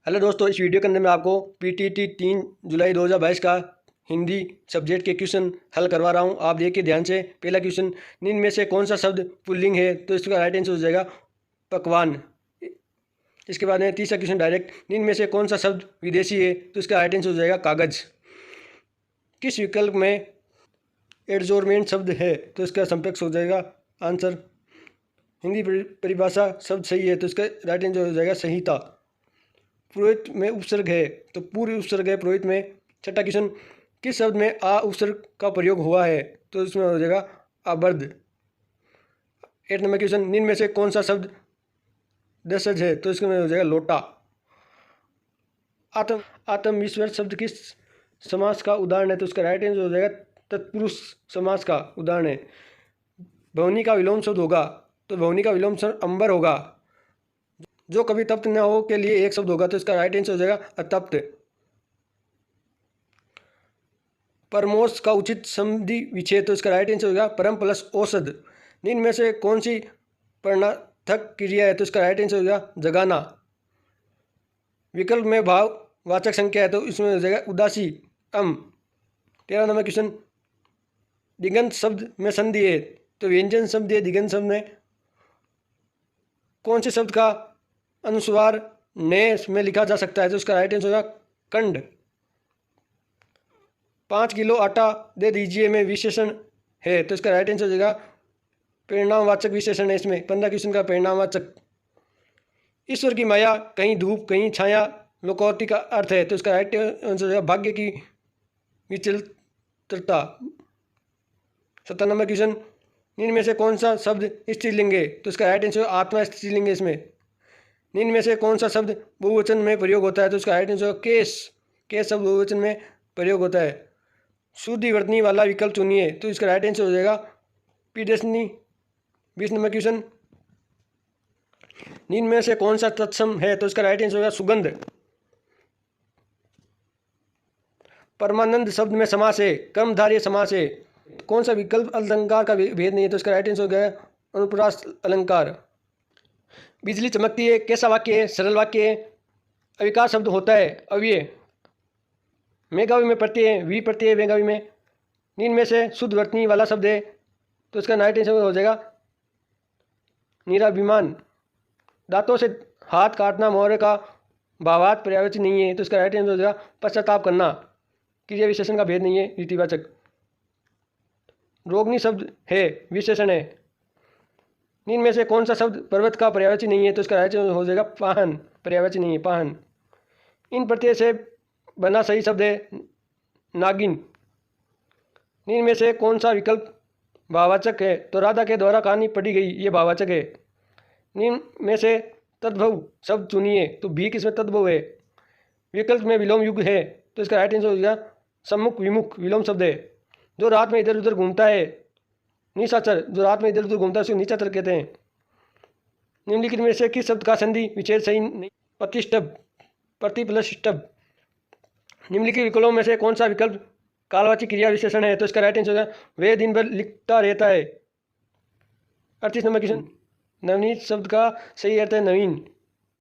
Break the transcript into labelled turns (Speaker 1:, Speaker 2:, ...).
Speaker 1: Hello दोस्तों, इस video के अंदर मैं आपको पीटीटी 3 जुलाई 2022 का हिंदी सब्जेक्ट के क्वेश्चन हल करवा रहा हूं। आप देखिए ध्यान से। पहला क्वेश्चन, निम्न में से कौन सा शब्द पुल्लिंग है? तो इसका राइट आंसर हो जाएगा पकवान। इसके बाद में तीसरा क्वेश्चन डायरेक्ट, निम्न में से कौन सा शब्द विदेशी है? तो इसका राइट आंसर हो जाएगा कागज। किस विकल्प में एडजोर्मेंट शब्द है? तो इसका संपेक्ष हो जाएगा आंसर। हिंदी परिभाषा शब्द सही है, तो इसका राइट आंसर हो जाएगा संहिता। पुरोहित में उपसर्ग है, तो पूर्व उपसर्ग है पुरोहित में। छठा क्वेश्चन, किस शब्द में आ उपसर्ग का प्रयोग हुआ है? तो इसमें हो जाएगा आबर्द। 8 नंबर क्वेश्चन, निम्न में से कौन सा शब्द दशज है? तो इसमें हो जाएगा लोटा। आत्मविश्वास शब्द किस समास का उदाहरण है? तो उसका राइट आंसर हो जाएगा तत्पुरुष समास का उदाहरण है। भवनी का विलोम शब्द होगा, तो भवनी का विलोम शब्द अंबर होगा। जो कभी तप्त न हो के लिए एक शब्द होगा, तो इसका राइट आंसर हो जाएगा अतप्त। परमोश का उचित संधि विच्छेद, तो इसका राइट आंसर होगा परम प्लस औषध। निम्न में से कौन सी प्रणार्थक क्रिया है? तो इसका राइट आंसर होगा जगाना। विकल्प में भाव वाचक संख्या है, तो इसमें हो जाएगा उदासी अम। 13 नंबर क्वेश्चन, दिगंत शब्द में संधि है, तो व्यंजन शब्द है दिगंत शब्द में कौन से शब्द का अनुस्वार ने में लिखा जा सकता है? तो इसका राइट आंसर होगा कंड। 5 किलो आटा दे दीजिए में विशेषण है, तो इसका राइट आंसर हो जाएगा परिणामवाचक विशेषण है इसमें। 15 क्वेश्चन का परिणामवाचक। ईश्वर की माया कहीं धूप कहीं छाया लोकोक्ति का अर्थ है, तो इसका राइट आंसर हो जाएगा भाग्य की विचलता। 17 नंबर क्वेश्चन, निम्न में से कौन सा शब्द स्त्रीलिंग है? तो इसका राइट आंसर आत्मा स्त्रीलिंग है इसमें। निम्न में से कौन सा शब्द बहुवचन में प्रयोग होता है? तो इसका राइट आंसर केस। केस शब्द बहुवचन में प्रयोग होता है। शुद्धि वर्तनी वाला विकल्प चुनिए, तो इसका राइट आंसर हो जाएगा पीडसनी। 20 नंबर क्वेश्चन, निम्न में से कौन सा तत्सम है? तो इसका राइट आंसर होगा सुगंध। परमानंद शब्द में समास है, कर्मधारय समास है। कौन सा विकल्प अलंकार का भेद नहीं है? तो इसका राइट आंसर हो गया अनुप्रास अलंकार। बिजली चमकती है कैसा वाक्य है? सरल वाक्य है। अविकार शब्द होता है अव्यय। मेघावी में प्रत्यय है, वी प्रत्यय है मेघावी में। निम्न में से शुद्ध वर्तनी वाला शब्द है, तो इसका राइट आंसर हो जाएगा निराभिमान। दांतों से हाथ काटना मोहरे का भावार्थ पर्यायवाची नहीं है, तो इसका राइट आंसर हो जाएगा पश्चाताप करना। क्रिया विशेषण का भेद नहीं है, रीतिवाचक। रोगनी शब्द है विशेषण है। निम्न में से कौन सा शब्द पर्वत का पर्यायवाची नहीं है? तो इसका राइट आंसर हो जाएगा पाहन। पर्यायवाची नहीं है पाहन। इन प्रत्यय से बना सही शब्द है नागिन। निम्न में से कौन सा विकल्प भाववाचक है? तो राधा के द्वारा कहानी पढ़ी गई, ये भाववाचक है। निम्न में से तद्भव शब्द चुनिए, तो भी किसमें तद्भव है। विकल्प में विलोम युग है, तो इसका राइट आंसर हो जाएगा सम्मुख विमुख विलोम शब्द है। जो रात में इधर उधर घूमता है निशाचर, जो रात में इधर उधर घूमता है उसको निशाचर कहते हैं। निम्नलिखित में से किस शब्द का संधि विच्छेद सही नहीं? प्रतिष्ठभ, प्रति प्लस ष्टभ। निम्नलिखित विकल्पों में से कौन सा विकल्प कालवाची क्रिया विशेषण है? तो इसका राइट आंसर होगा वह दिन भर लिखता रहता है। 38 नंबर क्वेश्चन, नवनीत शब्द का सही अर्थ है नवीन।